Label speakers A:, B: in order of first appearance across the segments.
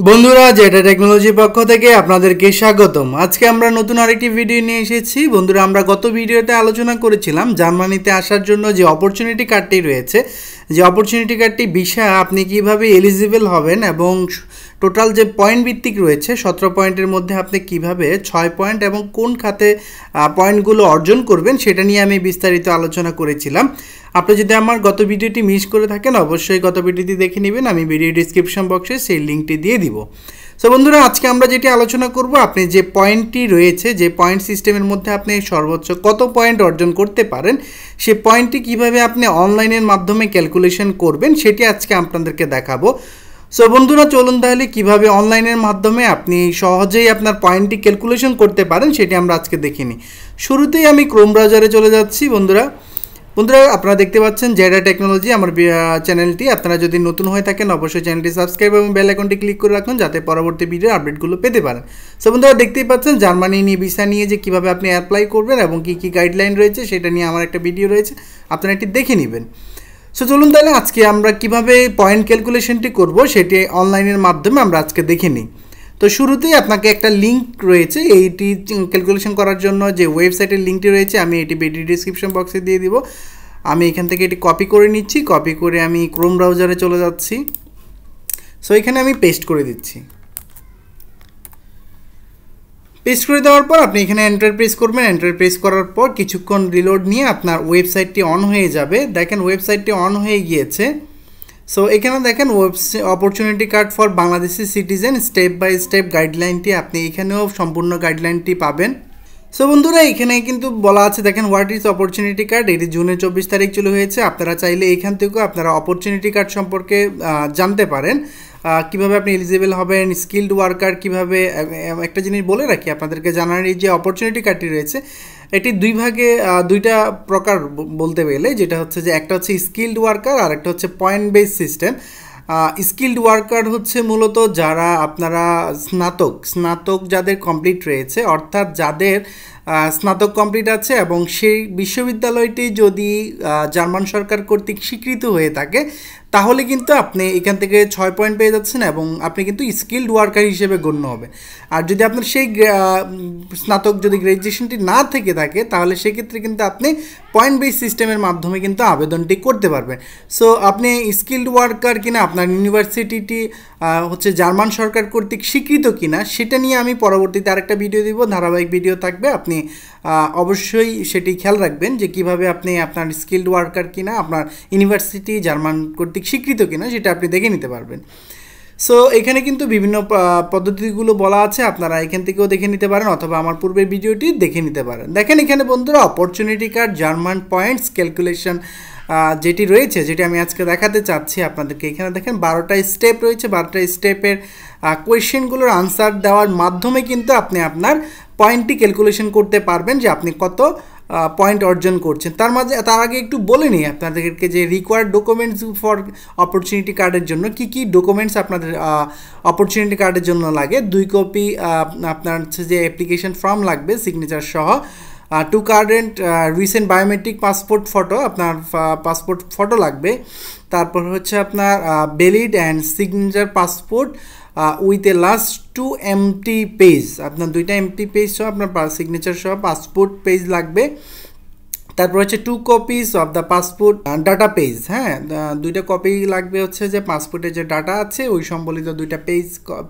A: বন্ধুরা যেটা টেকনোলজি পক্ষ থেকে আপনাদেরকে স্বাগতম। আজকে আমরা নতুন আরেকটি ভিডিও নিয়ে এসেছি। বন্ধুরা, আমরা গত ভিডিওতে আলোচনা করেছিলাম জার্মানিতে আসার জন্য যে অপরচুনিটি কার্ডটি রয়েছে, যে অপরচুনিটি কার্ডটি ভিসা আপনি কিভাবে এলিজিবল হবেন এবং টোটাল যে পয়েন্ট ভিত্তিক রয়েছে 17 পয়েন্টের মধ্যে আপনি কিভাবে 6 পয়েন্ট এবং কোন খাতে পয়েন্টগুলো অর্জন করবেন সেটা নিয়ে আমি বিস্তারিত আলোচনা করেছিলাম। আপনি যদি আমার গত ভিডিওটি মিস করে থাকেন অবশ্যই গত ভিডিওটি দেখে নেবেন, আমি ভিডিও ডিসক্রিপশন বক্সে সেই লিঙ্কটি দিয়ে দিব। সো বন্ধুরা, আজকে আমরা যেটি আলোচনা করব, আপনি যে পয়েন্টটি রয়েছে, যে পয়েন্ট সিস্টেমের মধ্যে আপনি সর্বোচ্চ কত পয়েন্ট অর্জন করতে পারেন, সেই পয়েন্টটি কিভাবে আপনি অনলাইনের মাধ্যমে ক্যালকুলেশন করবেন সেটি আজকে আপনাদেরকে দেখাবো। সো বন্ধুরা, চলুন তাহলে কিভাবে অনলাইনের মাধ্যমে আপনি সহজেই আপনার পয়েন্টটি ক্যালকুলেশন করতে পারেন সেটি আমরা আজকে দেখে নিই। শুরুতেই আমি ক্রোম ব্রাউজারে চলে যাচ্ছি। বন্ধুরা আপনারা দেখতে পাচ্ছেন যেটা টেকনোলজি আমার চ্যানেলটি। আপনারা যদি নতুন হয়ে থাকেন অবশ্যই চ্যানেলটি সাবস্ক্রাইব এবং বেল আইকনটি ক্লিক করে রাখুন যাতে পরবর্তী ভিডিওর আপডেটগুলো পেতে পারেন। সো বন্ধুরা, দেখতেই পাচ্ছেন জার্মানি নিয়ে ভিসা নিয়ে যে কীভাবে আপনি অ্যাপ্লাই করবেন এবং কী কী গাইডলাইন রয়েছে সেটা নিয়ে আমার একটা ভিডিও রয়েছে, আপনারা এটি দেখে নেবেন। সো চলুন তাহলে আজকে আমরা কিভাবে পয়েন্ট ক্যালকুলেশনটি করব সেটি অনলাইনের মাধ্যমে আমরা আজকে দেখে নিই। তো শুরুতেই আপনাকে একটা লিঙ্ক রয়েছে, এইটি ক্যালকুলেশন করার জন্য যে ওয়েবসাইটের লিঙ্কটি রয়েছে আমি এটি ভিডিও ডিসক্রিপশন বক্সে দিয়ে দিব। আমি এখান থেকে এটি কপি করে নিচ্ছি, কপি করে আমি ক্রোম ব্রাউজারে চলে যাচ্ছি। সো এখানে আমি পেস্ট করে দিচ্ছি। পেস্ট করে দেওয়ার পর আপনি এখানে এন্টার প্রেস করবেন। এন্টার প্রেস করার পর কিছুক্ষণ রিলোড নিয়ে আপনার ওয়েবসাইটটি অন হয়ে যাবে। দেখেন ওয়েবসাইটটি অন হয়ে গিয়েছে। সো এখানে দেখেন opportunity card for Bangladeshi citizen step by step গাইডলাইনটি, আপনি এখানেও সম্পূর্ণ গাইডলাইনটি পাবেন। সো বন্ধুরা, এখানে কিন্তু বলা আছে, দেখেন হোয়াট ইজ অপরচুনিটি কার্ড, এটি জুনের 24 তারিখ চালু হয়েছে। আপনারা চাইলে এখান থেকেও আপনারা অপরচুনিটি কার্ড সম্পর্কে জানতে পারেন, কিভাবে আপনি এলিজিবল হবেন, স্কিল্ড ওয়ার্কার কিভাবে। একটা জিনিস বলে রাখি আপনাদেরকে, জানার এই যে অপরচুনিটি কার্ডটি রয়েছে এটি দুইটা প্রকার বলতে গেলে, যেটা হচ্ছে যে একটা হচ্ছে স্কিল্ড ওয়ার্কার আর একটা হচ্ছে point base system. Skilled worker হচ্ছে মূলত যারা আপনারা স্নাতক যাদের কমপ্লিট রয়েছে, অর্থাৎ যাদের স্নাতক কমপ্লিট আছে এবং সেই বিশ্ববিদ্যালয়টি যদি জার্মান সরকার কর্তৃক স্বীকৃত হয়ে থাকে তাহলে কিন্তু আপনি এখান থেকে 6 পয়েন্ট পেয়ে যাচ্ছেন এবং আপনি কিন্তু স্কিল্ড ওয়ার্কার হিসেবে গণ্য হবে। আর যদি আপনার সেই স্নাতক যদি গ্র্যাজুয়েশনটি না থেকে থাকে তাহলে সেক্ষেত্রে কিন্তু আপনি পয়েন্ট বেস সিস্টেমের মাধ্যমে কিন্তু আবেদনটি করতে পারবেন। সো আপনি স্কিল্ড ওয়ার্কার কিনা, আপনার ইউনিভার্সিটিটি হচ্ছে জার্মান সরকার কর্তৃক স্বীকৃত কিনা সেটা নিয়ে আমি পরবর্তীতে আরেকটা ভিডিও দিব, ধারাবাহিক ভিডিও থাকবে। আপনি অবশ্যই সেটি খেয়াল রাখবেন যে কিভাবে আপনি আপনার স্কিল্ড ওয়ার্কার কিনা, আপনার ইউনিভার্সিটি জার্মান কর্তৃক স্বীকৃত কিনা সেটা আপনি দেখে নিতে পারবেন। সো এখানে কিন্তু বিভিন্ন পদ্ধতিগুলো বলা আছে, আপনারা এখান থেকেও দেখে নিতে পারেন অথবা আমার পূর্বের ভিডিওটি দেখে নিতে পারেন। দেখেন এখানে বন্ধুরা opportunity card German points calculation যেটি রয়েছে, যেটি আমি আজকে দেখাতে চাচ্ছি আপনাদেরকে। এখানে দেখেন 12টা স্টেপ রয়েছে। 12টা স্টেপের কোয়েশ্চেনগুলোর আনসার দেওয়ার মাধ্যমে কিন্তু আপনি আপনার পয়েন্টটি ক্যালকুলেশন করতে পারবেন যে আপনি কত পয়েন্ট অর্জন করছেন। তার আগে একটু বলে নিই আপনাদেরকে যে রিকোয়ার্ড ডকুমেন্টস ফর অপরচুনিটি কার্ডের জন্য কি কি ডকুমেন্টস আপনাদের অপরচুনিটি কার্ডের জন্য লাগে। 2 কপি আপনার হচ্ছে যে অ্যাপ্লিকেশন ফর্ম লাগবে সিগনেচার সহ, 2 current recent biometric passport photo, আপনার পাসপোর্ট ফটো লাগবে। তারপর হচ্ছে আপনার valid and signature passport with a last 2 empty page, আপনার 2টা এমটি পেজ সহ আপনার সিগনেচার সহ পাসপোর্ট পেজ লাগবে। তারপর হচ্ছে 2 copies of the passport data page, হ্যাঁ 2টা কপি লাগবে, হচ্ছে যে পাসপোর্টের যে ডাটা আছে ওই সম্বলিত 2টা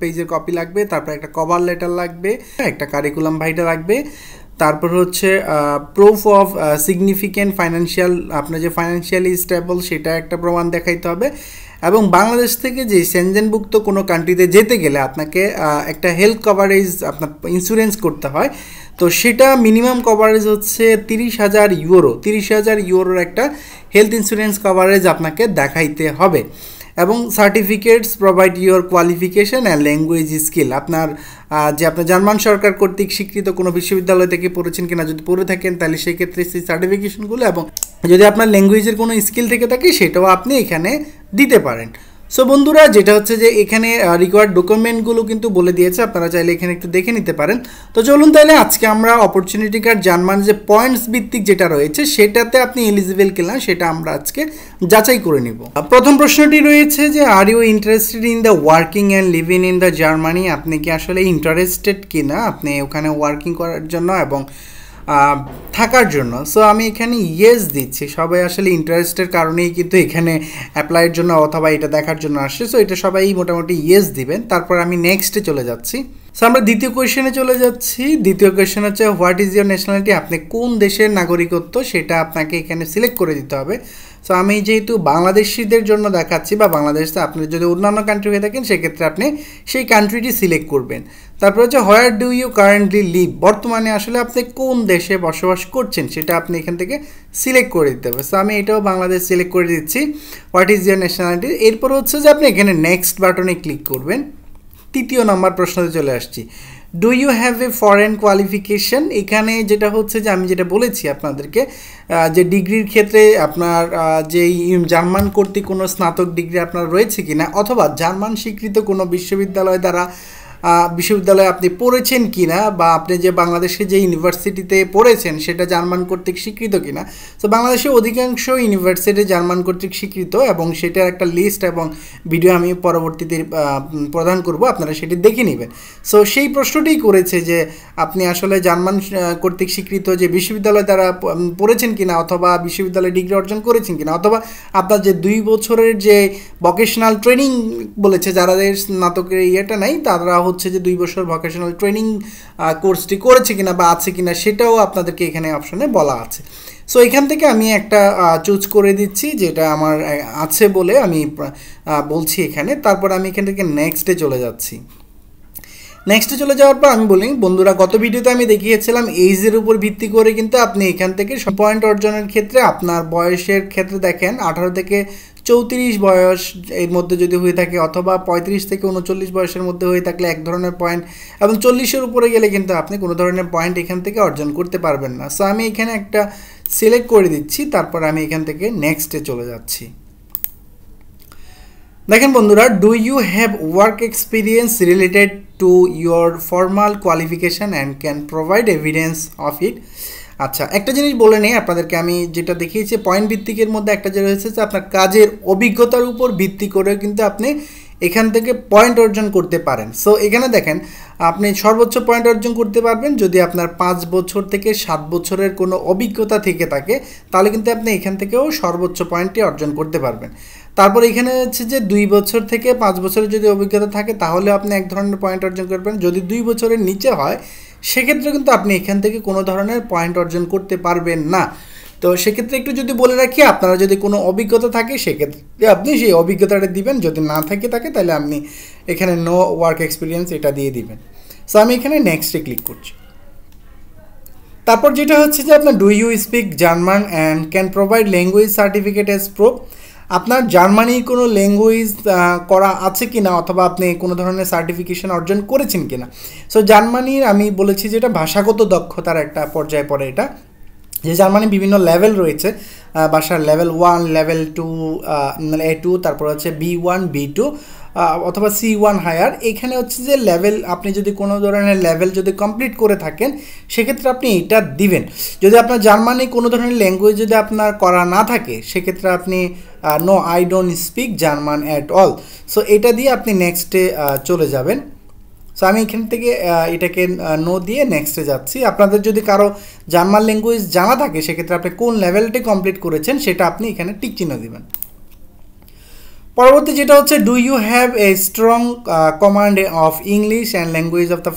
A: পেজের কপি লাগবে। তারপর একটা কভার লেটার লাগবে, একটা কারিকুলাম ভাইটা লাগবে। তারপর হচ্ছে প্রুফ অফ সিগনিফিক্যান্ট ফাইন্যান্সিয়াল, আপনার যে ফাইন্যান্সিয়ালি স্টেবল সেটা একটা প্রমাণ দেখাইতে হবে। এবং বাংলাদেশ থেকে যে সেনজেনভুক্ত কোনো কান্ট্রিতে যেতে গেলে আপনাকে একটা হেলথ কভারেজ আপনার ইন্স্যুরেন্স করতে হয়। তো সেটা মিনিমাম কভারেজ হচ্ছে 30,000 ইউরো। 30,000 ইউরোর একটা হেলথ ইন্স্যুরেন্স কভারেজ আপনাকে দেখাইতে হবে। এবং certificates provide your qualification and language skill, আপনার জার্মান সরকার কর্তৃক স্বীকৃত কোনো বিশ্ববিদ্যালয় থেকে পড়েছেন কিনা, যদি পড়ে থাকেন তাহলে সেক্ষেত্রে সেই সার্টিফিকেশনগুলো, এবং যদি আপনার ল্যাঙ্গুয়েজের কোনো স্কিল থেকে থাকে সেটাও আপনি এখানে দিতে পারেন। সো বন্ধুরা যেটা হচ্ছে যে এখানে রিকোয়ার্ড ডকুমেন্টগুলো কিন্তু বলে দিয়েছে, আপনারা চাইলে এখানে একটু দেখে নিতে পারেন। তো চলুন তাহলে আজকে আমরা অপরচুনিটি কার্ড জার্মান যে পয়েন্টস ভিত্তিক যেটা রয়েছে সেটাতে আপনি এলিজিবল কিনা সেটা আমরা আজকে যাচাই করে নিব। প্রথম প্রশ্নটি রয়েছে যে are you interested in the working and living in the Germany, আপনি কি আসলে ইন্টারেস্টেড কিনা আপনি ওখানে ওয়ার্কিং করার জন্য এবং থাকার জন্য। সো আমি এখানে ইয়েস দিচ্ছি, সবাই আসলে ইন্টারেস্টের কারণেই কিন্তু এখানে অ্যাপ্লাইয়ের জন্য অথবা এটা দেখার জন্য আসছে। সো এটা সবাই মোটামুটি ইয়েস দিবেন। তারপর আমি নেক্সটে চলে যাচ্ছি। সো আমরা দ্বিতীয় কোয়েশ্চেনে চলে যাচ্ছি। দ্বিতীয় কোয়েশ্চেন হচ্ছে হোয়াট ইজ ইয়োর ন্যাশনালিটি, আপনি কোন দেশের নাগরিকত্ব সেটা আপনাকে এখানে সিলেক্ট করে দিতে হবে। সো আমি যেহেতু বাংলাদেশিদের জন্য দেখাচ্ছি বা বাংলাদেশে আপনি যদি অন্যান্য কান্ট্রি হয়ে থাকেন সেক্ষেত্রে আপনি সেই কান্ট্রিটি সিলেক্ট করবেন। তারপর হচ্ছে where do you currently live, বর্তমানে আসলে আপনি কোন দেশে বসবাস করছেন সেটা আপনি এখান থেকে সিলেক্ট করে দিতে হবে। সো আমি এটাও বাংলাদেশ সিলেক্ট করে দিচ্ছি। হোয়াট ইজ ইয়োর ন্যাশনালিটি, এরপর হচ্ছে যে আপনি এখানে নেক্সট বাটনে ক্লিক করবেন। তৃতীয় নম্বর প্রশ্নতে চলে আসছি, do you have a foreign qualification, এখানে যেটা হচ্ছে যে আমি যেটা বলেছি আপনাদেরকে যে ডিগ্রির ক্ষেত্রে আপনার যেই জার্মান কর্তৃক কোনো স্নাতক ডিগ্রি আপনার রয়েছে কিনা অথবা জার্মান স্বীকৃত কোনো বিশ্ববিদ্যালয় দ্বারা বিশ্ববিদ্যালয়ে আপনি পড়েছেন কিনা বা আপনি যে বাংলাদেশে যে ইউনিভার্সিটিতে পড়েছেন সেটা জার্মান কর্তৃক স্বীকৃত কিনা। তো বাংলাদেশের অধিকাংশ ইউনিভার্সিটি জার্মান কর্তৃক স্বীকৃত এবং সেটার একটা লিস্ট এবং ভিডিও আমি পরবর্তীতে প্রদান করব, আপনারা সেটি দেখে নেবেন। সো সেই প্রশ্নটিই করেছে যে আপনি আসলে জার্মান কর্তৃক স্বীকৃত যে বিশ্ববিদ্যালয় দ্বারা পড়েছেন কিনা অথবা বিশ্ববিদ্যালয়ে ডিগ্রি অর্জন করেছেন কিনা অথবা আপনার যে 2 বছরের যে ভোকেশনাল ট্রেনিং বলেছে, যাদের স্নাতকের ইয়েটা নাই তারা হচ্ছে যে 2 বছর ভোকেশনাল ট্রেনিং কোর্সটি করেছে কিনা বা আছে কিনা সেটাও আপনাদেরকে এখানে অপশনে বলা আছে। সো এখান থেকে আমি একটা চুজ করে দিচ্ছি যেটা আমার আছে বলে আমি বলছি এখানে। তারপর আমি এখান থেকে নেক্সটে চলে যাচ্ছি। নেক্সটে চলে যাওয়ার পর আমি বলি বন্ধুরা গত ভিডিওতে আমি দেখিয়েছিলাম এইজের উপর ভিত্তি করে কিন্তু আপনি এখান থেকে পয়েন্ট অর্জনের ক্ষেত্রে আপনার বয়সের ক্ষেত্রে দেখেন 18 থেকে 34 বয়স এর মধ্যে যদি হয়ে থাকে অথবা 35 থেকে 39 বয়সের মধ্যে হয়ে থাকলে এক ধরনের পয়েন্ট এবং 40-এর উপরে গেলে কিন্তু আপনি কোনো ধরনের পয়েন্ট এখান থেকে অর্জন করতে পারবেন না। সো আমি এখানে একটা সিলেক্ট করে দিচ্ছি, তারপর আমি এখান থেকে নেক্সটে চলে যাচ্ছি। দেখেন বন্ধুরা, do you have work experience related to your formal qualification and can provide evidence of it. আচ্ছা, একটা জিনিস বলে নেই আপনাদেরকে, আমি যেটা দেখিয়েছি পয়েন্ট ভিত্তিকের মধ্যে একটা যে রয়েছে যে আপনার কাজের অভিজ্ঞতার উপর ভিত্তি করেও কিন্তু আপনি এখান থেকে পয়েন্ট অর্জন করতে পারেন। সো এখানে দেখেন আপনি সর্বোচ্চ পয়েন্ট অর্জন করতে পারবেন যদি আপনার 5 বছর থেকে 7 বছরের কোনো অভিজ্ঞতা থেকে থাকে, তাহলে কিন্তু আপনি এখান থেকেও সর্বোচ্চ পয়েন্টটি অর্জন করতে পারবেন। তারপর এখানে হচ্ছে যে 2 বছর থেকে 5 বছরের যদি অভিজ্ঞতা থাকে তাহলে আপনি এক ধরনের পয়েন্ট অর্জন করবেন। যদি 2 বছরের নিচে হয় সেক্ষেত্রে কিন্তু আপনি এখান থেকে কোনো ধরনের পয়েন্ট অর্জন করতে পারবেন না। তো সেক্ষেত্রে একটু যদি বলে রাখি, আপনারা যদি কোনো অভিজ্ঞতা থাকে সেক্ষেত্রে আপনি সেই অভিজ্ঞতাটা দিবেন, যদি না থাকে তাহলে আপনি এখানে নো ওয়ার্ক এক্সপিরিয়েন্স এটা দিয়ে দিবেন। সো আমি এখানে নেক্সটে ক্লিক করছি। তারপর যেটা হচ্ছে যে আপনার do you speak German and can provide language certificate as proof, আপনার জার্মানির কোনো ল্যাঙ্গুয়েজ করা আছে কিনা অথবা আপনি কোনো ধরনের সার্টিফিকেশন অর্জন করেছেন কিনা। সো জার্মানির আমি বলেছি যেটা ভাষাগত দক্ষতার একটা পর্যায়ে পড়ে, এটা যে জার্মানি বিভিন্ন লেভেল রয়েছে, ভাষার লেভেল 1, লেভেল 2, A2, তারপর হচ্ছে B1, B2 অথবা C1 হায়ার। এখানে হচ্ছে যে লেভেল আপনি যদি কোনো ধরনের লেভেল যদি কমপ্লিট করে থাকেন সেক্ষেত্রে আপনি এটা দিবেন। যদি আপনার জার্মানি কোনো ধরনের ল্যাঙ্গুয়েজ যদি আপনার করা না থাকে সেক্ষেত্রে আপনি no I don't speak German at all. So এটা দিয়ে আপনি নেক্সটে চলে যাবেন। সো আমি এখান থেকে এটাকে নো দিয়ে নেক্সটে যাচ্ছি। আপনাদের যদি কারো জার্মান ল্যাঙ্গুয়েজ জানা থাকে সেক্ষেত্রে আপনি কোন লেভেলটি কমপ্লিট করেছেন সেটা আপনি এখানে টিক চিহ্ন দিবেন। পরবর্তী যেটা হচ্ছে do you have a strong command of English and language of the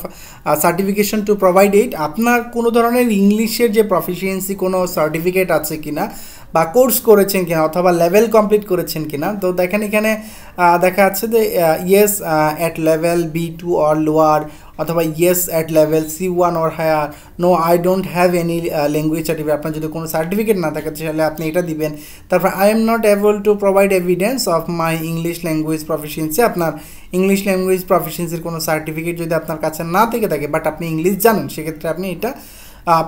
A: certification to provide it, আপনার কোনো ধরনের ইংলিশের যে প্রফিসিয়েন্সি কোনো সার্টিফিকেট আছে কিনা বা কোর্স করেছেন কিনা অথবা লেভেল কমপ্লিট করেছেন কিনা। তো দেখেন এখানে দেখা যাচ্ছে যে yes at level B2 or lower অথবা yes at level C1 or higher, no I don't have any language certificate, আপনার যদি কোনো সার্টিফিকেট না থাকে তাহলে আপনি এটা দিবেন। তারপর I am not able to provide evidence of my English language proficiency, আপনার ইংলিশ ল্যাঙ্গুয়েজ প্রফিসিয়েন্সির কোনো সার্টিফিকেট যদি আপনার কাছে না থেকে থাকে বাট আপনি ইংলিশ জানেন সেক্ষেত্রে আপনি এটা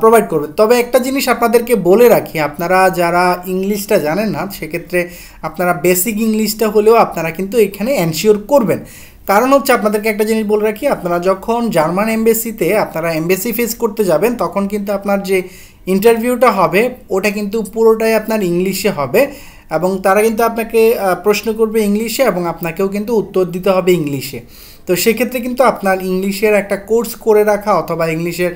A: প্রোভাইড করবে। তবে একটা জিনিস আপনাদেরকে বলে রাখি, আপনারা যারা ইংলিশটা জানেন না সেক্ষেত্রে আপনারা বেসিক ইংলিশটা হলেও আপনারা কিন্তু এখানে এনশিওর করবেন। কারণ হচ্ছে আপনাদেরকে একটা জিনিস বলে রাখি, আপনারা যখন জার্মান এমবেসিতে আপনারা এমবেসি ফেস করতে যাবেন তখন কিন্তু আপনার যে ইন্টারভিউটা হবে ওটা কিন্তু পুরোটাই আপনার ইংলিশে হবে এবং তারা কিন্তু আপনাকে প্রশ্ন করবে ইংলিশে এবং আপনাকেও কিন্তু উত্তর দিতে হবে ইংলিশে। তো সেক্ষেত্রে কিন্তু আপনার ইংলিশের একটা কোর্স করে রাখা অথবা ইংলিশের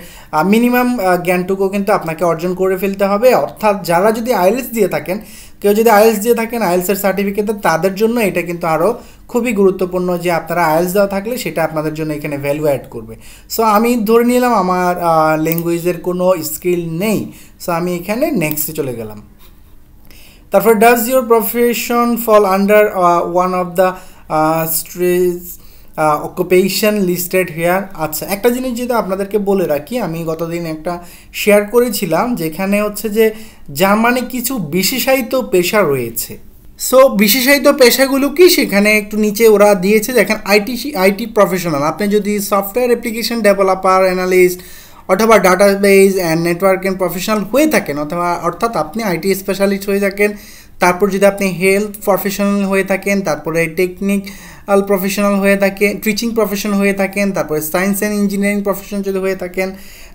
A: মিনিমাম জ্ঞানটুকু কিন্তু আপনাকে অর্জন করে ফেলতে হবে। অর্থাৎ যারা যদি আইএলটিএস দিয়ে থাকেন, কেউ যদি আইএলটিএস দিয়ে থাকেন আইএলটিএসের সার্টিফিকেটে, তাদের জন্য এটা কিন্তু আরও খুবই গুরুত্বপূর্ণ যে আপনারা আইএলটিএস দেওয়া থাকলে সেটা আপনাদের জন্য এখানে ভ্যালু অ্যাড করবে। সো আমি ধরে নিলাম আমার ল্যাঙ্গুয়েজের কোনো স্কিল নেই, সো আমি এখানে নেক্সটে চলে গেলাম। তারপর does your profession fall under one of the stress occupation listed here. আচ্ছা, একটা জিনিস যেটা আপনাদেরকে বলে রাখি, আমি গতদিন একটা শেয়ার করেছিলাম যেখানে হচ্ছে যে জার্মানি কিছু বিশেষায়িত পেশা রয়েছে। সো বিশেষায়িত পেশাগুলো কি সেখানে একটু নিচে ওরা দিয়েছে, দেখেন আইটি প্রফেশনাল। আপনি যদি সফটওয়্যার অ্যাপ্লিকেশন ডেভেলপার, অ্যানালিস্ট অথবা ডাটাবেস অ্যান্ড নেটওয়ার্কিং প্রফেশনাল হয়ে থাকেন, অথবা অর্থাৎ আপনি আইটি স্পেশালিস্ট হয়ে থাকেন, তারপর যদি আপনি হেলথ প্রফেশনাল হয়ে থাকেন, তারপরে টেকনিক্যাল প্রফেশনাল হয়ে থাকেন, টিচিং প্রফেশন হয়ে থাকেন, তারপরে সায়েন্স অ্যান্ড ইঞ্জিনিয়ারিং প্রফেশন যদি হয়ে থাকেন,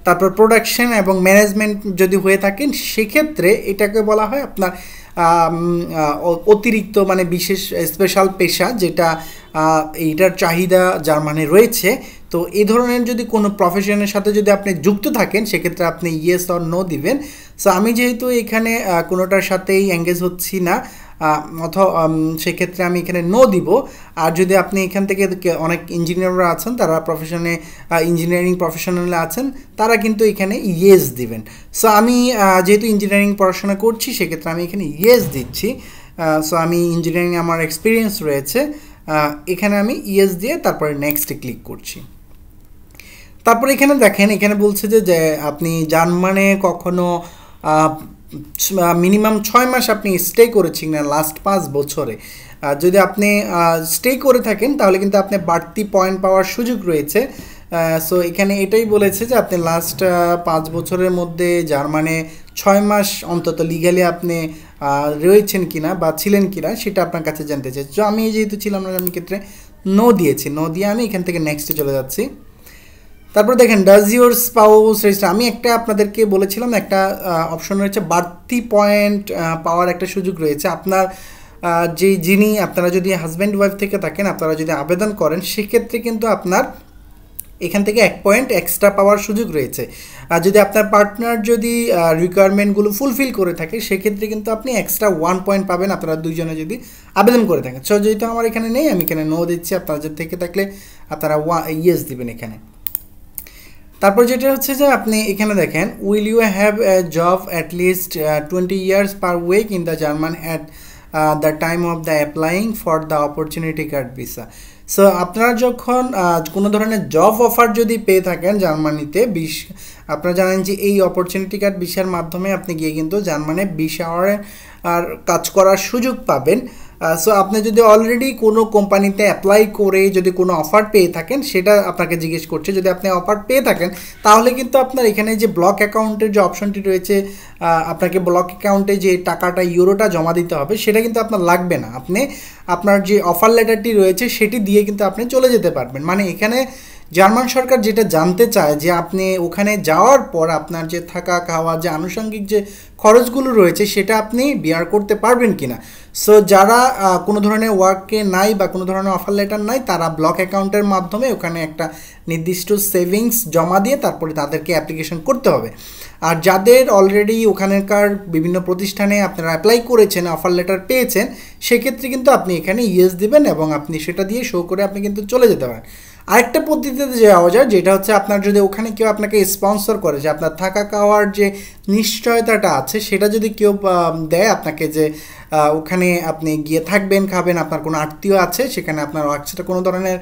A: তারপর প্রোডাকশন এবং ম্যানেজমেন্ট যদি হয়ে থাকেন, সেক্ষেত্রে এটাকে বলা হয় আপনার অতিরিক্ত মানে বিশেষ স্পেশাল পেশা, যেটা এইটার চাহিদা জার্মানি রয়েছে। তো এই ধরনের যদি কোনো প্রফেশনের সাথে যদি আপনি যুক্ত থাকেন সেক্ষেত্রে আপনি ইয়েস অর নো দিবেন। সো আমি যেহেতু এখানে কোনোটার সাথেই এঙ্গেজ হচ্ছি না, অথবা সেক্ষেত্রে আমি এখানে নো দিব। আর যদি আপনি এখান থেকে অনেক ইঞ্জিনিয়াররা আছেন, তারা প্রফেশনে ইঞ্জিনিয়ারিং প্রফেশনালে আছেন, তারা কিন্তু এখানে ইয়েস দিবেন। সো আমি যেহেতু ইঞ্জিনিয়ারিং পড়াশোনা করছি সেক্ষেত্রে আমি এখানে ইয়েস দিচ্ছি। সো আমি ইঞ্জিনিয়ারিং আমার এক্সপিরিয়েন্স রয়েছে, এখানে আমি ইয়েস দিয়ে তারপরে নেক্সটে ক্লিক করছি। তারপরে এখানে দেখেন, এখানে বলছে যে আপনি জার্মানে কখনো মিনিমাম 6 মাস আপনি স্টে করেছেন না লাস্ট 5 বছরে। যদি আপনি স্টে করে থাকেন তাহলে কিন্তু আপনি বাড়তি পয়েন্ট পাওয়ার সুযোগ রয়েছে। সো এখানে এটাই বলেছে যে আপনি লাস্ট 5 বছরের মধ্যে জার্মানে 6 মাস অন্তত লিগালি আপনি রয়েছেন কিনা বা ছিলেন কিনা সেটা আপনার কাছে জানতে চাই। তো আমি যেহেতু ছিলাম না, আমি ক্ষেত্রে নো দিয়েছি। নো দিয়ে আমি এখান থেকে নেক্সটে চলে যাচ্ছি। তারপর দেখেন ডাজ ইউর স্পাউস রেজিস্টার। আমি একটা আপনাদেরকে বলেছিলাম একটা অপশন রয়েছে বাড়তি পয়েন্ট পাওয়ার একটা সুযোগ রয়েছে। আপনার যিনি আপনারা যদি হাজব্যান্ড ওয়াইফ থেকে থাকেন, আপনারা যদি আবেদন করেন সেক্ষেত্রে কিন্তু আপনার এখান থেকে 1 পয়েন্ট এক্সট্রা পাওয়ার সুযোগ রয়েছে। আর যদি আপনার পার্টনার যদি রিকোয়ারমেন্টগুলো ফুলফিল করে থাকে সেক্ষেত্রে কিন্তু আপনি এক্সট্রা 1 পয়েন্ট পাবেন, আপনারা দুইজনে যদি আবেদন করে থাকেন। সো যেহেতু আমার এখানে নেই, আমি এখানে নো দিচ্ছি। আপনারা যদি থেকে থাকলে আপনারা ইয়েস দিবেন এখানে। তারপর যেটা হচ্ছে যে আপনি এখানে দেখেন, will you have a job at least 20 years per week in the German at the time of the applying for the opportunity card visa. So আপনারা যখন কোনো ধরনের জব অফার যদি পেয়ে থাকেন জার্মানিতে, আপনারা জানেন যে এই অপরচুনিটি কার্ড ভিসার মাধ্যমে আপনি গিয়ে কিন্তু জার্মানে 20 আওয়ারের কাজ করার সুযোগ পাবেন। সো আপনি যদি অলরেডি কোনো কোম্পানিতে অ্যাপ্লাই করে যদি কোনো অফার পেয়ে থাকেন সেটা আপনাকে জিজ্ঞেস করছে। যদি আপনি অফার পেয়ে থাকেন তাহলে কিন্তু আপনার এখানে যে ব্লক অ্যাকাউন্টের যে অপশনটি রয়েছে, আপনাকে ব্লক অ্যাকাউন্টে যে টাকাটা ইউরোটা জমা দিতে হবে সেটা কিন্তু আপনার লাগবে না। আপনি আপনার যে অফার লেটারটি রয়েছে সেটি দিয়ে কিন্তু আপনি চলে যেতে পারবেন। মানে এখানে জার্মান সরকার যেটা জানতে চায় যে আপনি ওখানে যাওয়ার পর আপনার যে থাকা খাওয়া যে আনুষঙ্গিক যে খরচগুলো রয়েছে সেটা আপনি বিয়ার করতে পারবেন কিনা। সো যারা কোনো ধরনের ওয়ার্কে নাই বা কোনো ধরনের অফার লেটার নাই, তারা ব্লক অ্যাকাউন্টের মাধ্যমে ওখানে একটা নির্দিষ্ট সেভিংস জমা দিয়ে তারপরে তাদেরকে অ্যাপ্লিকেশন করতে হবে। আর যাদের অলরেডি ওখানকার বিভিন্ন প্রতিষ্ঠানে আপনারা অ্যাপ্লাই করেছেন, অফার লেটার পেয়েছেন, সেক্ষেত্রে কিন্তু আপনি এখানে ইয়েস দিবেন এবং আপনি সেটা দিয়ে শো করে আপনি কিন্তু চলে যেতে পারেন। আরেকটা পদ্ধতিতে যাওয়া যায়, যেটা হচ্ছে আপনার যদি ওখানে কেউ আপনাকে স্পন্সর করে, যে আপনার থাকা খাওয়ার যে নিশ্চয়তাটা আছে সেটা যদি কেউ দেয় আপনাকে, যে ওখানে আপনি গিয়ে থাকবেন, খাবেন, আপনার কোনো আত্মীয় আছে সেখানে, আপনার সেটা কোনো ধরনের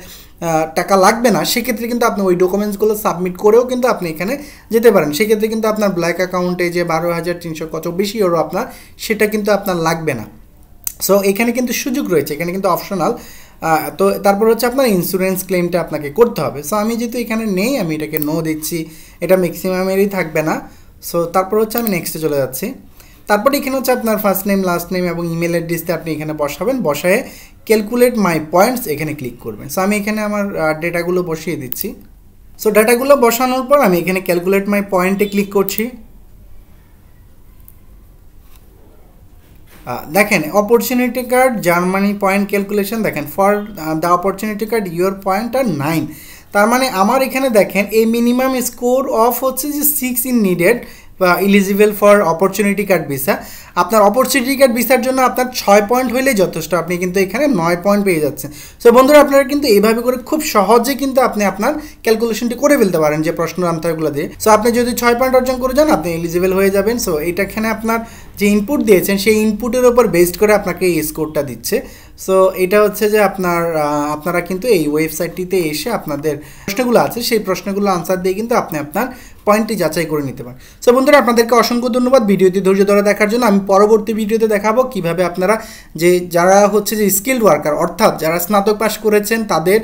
A: টাকা লাগবে না, সেক্ষেত্রে কিন্তু আপনি ওই ডকুমেন্টসগুলো সাবমিট করেও কিন্তু আপনি এখানে যেতে পারেন। সেক্ষেত্রে কিন্তু আপনার ব্ল্যাক অ্যাকাউন্টে যে 12,324 ইউরো আপনার, সেটা কিন্তু আপনার লাগবে না। সো এখানে কিন্তু সুযোগ রয়েছে, এখানে কিন্তু অপশনাল। তো তারপর হচ্ছে আপনার ইন্স্যুরেন্স ক্লেমটা আপনাকে করতে হবে। সো আমি যেহেতু এখানে নেই, আমি এটাকে নো দিচ্ছি, এটা ম্যাক্সিমামেরই থাকবে না। সো তারপর হচ্ছে আমি নেক্সটে চলে যাচ্ছি। তারপর এখানে হচ্ছে আপনার ফার্স্ট নেম, লাস্ট নেম এবং ইমেল অ্যাড্রেসটা আপনি এখানে বসাবেন, বসায় ক্যালকুলেট মাই পয়েন্টস এখানে ক্লিক করবেন। সো আমি এখানে আমার ডেটাগুলো বসিয়ে দিচ্ছি। সো ডাটাগুলো বসানোর পর আমি এখানে ক্যালকুলেট মাই পয়েন্টে ক্লিক করছি। দেখেন opportunity card Germany point calculation, দেখেন for the opportunity card your point আর 9। তার মানে আমার এখানে দেখেন এই মিনিমাম স্কোর অফ হচ্ছে যে 6 in needed eligible for opportunity card visa. আপনার অপরচুনিটি কার্ড ভিসার জন্য আপনার 6 পয়েন্ট হইলেই যথেষ্ট, আপনি কিন্তু এখানে 9 পয়েন্ট পেয়ে যাচ্ছেন। সো বন্ধুরা আপনারা কিন্তু এইভাবে করে খুব সহজে কিন্তু আপনি আপনার ক্যালকুলেশনটি করে ফেলতে পারেন যে প্রশ্ন আনসারগুলো দিয়ে। সো আপনি যদি 6 পয়েন্ট অর্জন করে যান আপনি এলিজিবল হয়ে যাবেন। সো এখানে আপনার যে ইনপুট দিয়েছেন সেই ইনপুটের ওপর বেসড করে আপনাকে এই স্কোরটা দিচ্ছে। সো এটা হচ্ছে যে আপনারা কিন্তু এই ওয়েবসাইটটিতে এসে আপনাদের প্রশ্নগুলো আছে সেই প্রশ্নগুলো আনসার দিয়ে কিন্তু আপনি আপনার পয়েন্টটি যাচাই করে নিতে পারেন। সো বন্ধুরা আপনাদেরকে অসংখ্য ধন্যবাদ ভিডিওটি ধৈর্য ধরে দেখার জন্য। আমি পরবর্তী ভিডিওতে দেখাবো কিভাবে আপনারা যারা হচ্ছে যে স্কিল্ড ওয়ার্কার অর্থাৎ যারা স্নাতক পাস করেছেন তাদের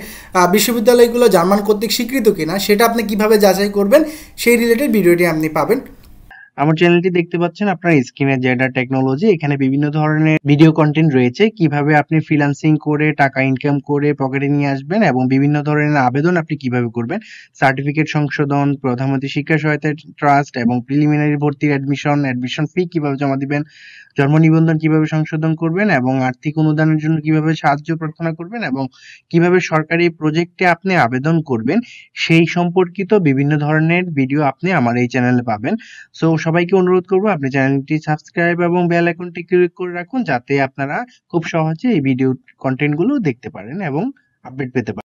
A: বিশ্ববিদ্যালয়গুলো জার্মান কর্তৃক স্বীকৃত কিনা সেটা আপনি কিভাবে যাচাই করবেন সেই রিলেটেড ভিডিওটি আপনি পাবেন।
B: আমার চ্যানেলটি দেখতে পাচ্ছেন আপনার স্ক্রিনে, জেডার টেকনোলজি। এখানে বিভিন্ন ধরনের ভিডিও কন্টেন্ট রয়েছে, কিভাবে আপনি ফ্রিল্যান্সিং করে টাকা ইনকাম করে পকেটে নিয়ে আসবেন এবং বিভিন্ন ধরনের আবেদন আপনি কিভাবে করবেন, সার্টিফিকেট সংশোধন, প্রধানমন্ত্রী শিক্ষা সহায়তা ট্রাস্ট এবং প্রিলিমিনারি ভর্তির অ্যাডমিশন ফি কিভাবে জমা দিবেন, জন্ম নিবন্ধন কিভাবে সংশোধন করবেন এবং আর্থিক অনুদানের জন্য কিভাবে সাহায্য প্রার্থনা করবেন এবং কিভাবে সরকারি প্রজেক্টে আপনি আবেদন করবেন, সেই সম্পর্কিত বিভিন্ন ধরনের ভিডিও আপনি আমার এই চ্যানেলে পাবেন। সো সবাইকে অনুরোধ করবো আপনি চ্যানেলটি সাবস্ক্রাইব এবং বেল আইকনটি ক্লিক করে রাখুন, যাতে আপনারা খুব সহজে এই ভিডিও কন্টেন্ট গুলো দেখতে পারেন এবং আপডেট পেতে পারেন।